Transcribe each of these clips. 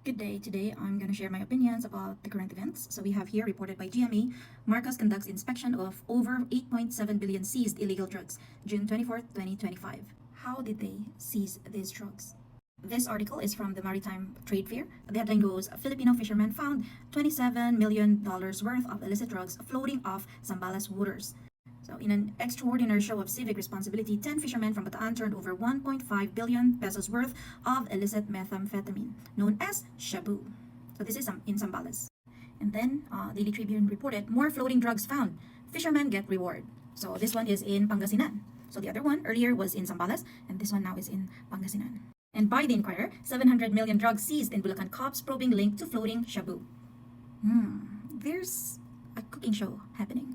Good day. Today, I'm going to share my opinions about the current events. So we have here reported by GMA, Marcos conducts inspection of over 8.7 billion seized illegal drugs, June 24th, 2025. How did they seize these drugs? This article is from the Maritime Trade Fair. The headline goes, Filipino fishermen found $27 million worth of illicit drugs floating off Zambales waters. So, in an extraordinary show of civic responsibility, 10 fishermen from Bataan turned over 1.5 billion pesos worth of illicit methamphetamine, known as Shabu. So, this is in Zambales. And then, Daily Tribune reported, more floating drugs found. Fishermen get reward. So, this one is in Pangasinan. So, the other one earlier was in Zambales, and this one now is in Pangasinan. And by the Inquirer, 700 million drugs seized in Bulacan, cops probing link to floating Shabu. There's a cooking show happening.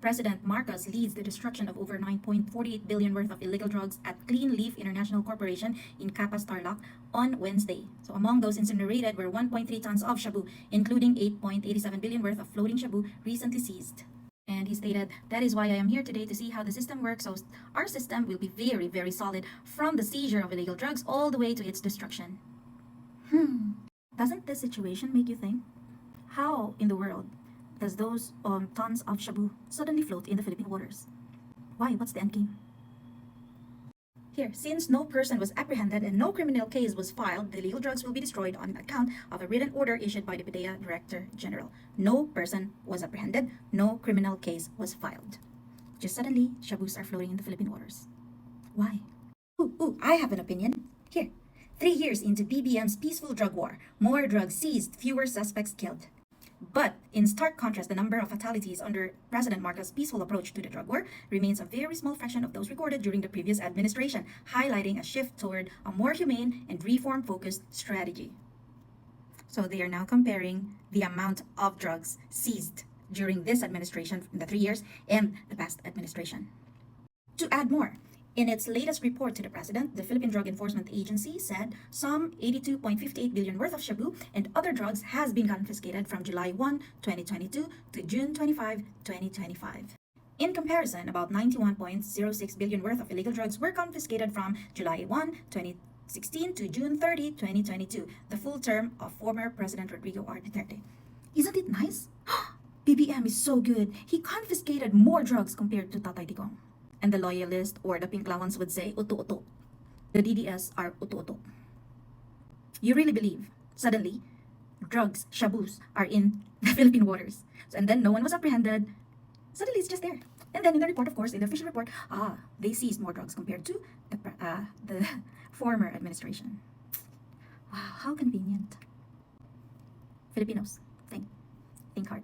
President Marcos leads the destruction of over 9.48 billion worth of illegal drugs at Clean Leaf International Corporation in Capas, Tarlac on Wednesday. So among those incinerated were 1.3 tons of Shabu, including 8.87 billion worth of floating Shabu recently seized. And he stated, that is why I am here today to see how the system works. So our system will be very, very solid from the seizure of illegal drugs all the way to its destruction. Doesn't this situation make you think? How in the world does those tons of Shabu suddenly float in the Philippine waters? Why? What's the end game? Here, since no person was apprehended and no criminal case was filed, the illegal drugs will be destroyed on account of a written order issued by the PDEA Director General. No person was apprehended, no criminal case was filed. Just suddenly, Shabus are floating in the Philippine waters. Why? I have an opinion. Here, 3 years into BBM's peaceful drug war, more drugs seized, fewer suspects killed. But in stark contrast, the number of fatalities under President Marcos' peaceful approach to the drug war remains a very small fraction of those recorded during the previous administration, highlighting a shift toward a more humane and reform-focused strategy. So they are now comparing the amount of drugs seized during this administration in the 3 years and the past administration. To add more, in its latest report to the president, the Philippine Drug Enforcement Agency said some 82.58 billion worth of Shabu and other drugs has been confiscated from July 1, 2022 to June 25, 2025. In comparison, about 91.06 billion worth of illegal drugs were confiscated from July 1, 2016 to June 30, 2022, the full term of former President Rodrigo R. Duterte. Isn't it nice? BBM is so good. He confiscated more drugs compared to Tatay Digong. And the loyalist or the pinklawans would say, uto-uto. The DDS are uto-uto. You really believe, suddenly, drugs, shabus, are in the Philippine waters. And then no one was apprehended. Suddenly it's just there. And then in the report, of course, in the official report, they seized more drugs compared to the former administration. Wow, how convenient. Filipinos, think hard.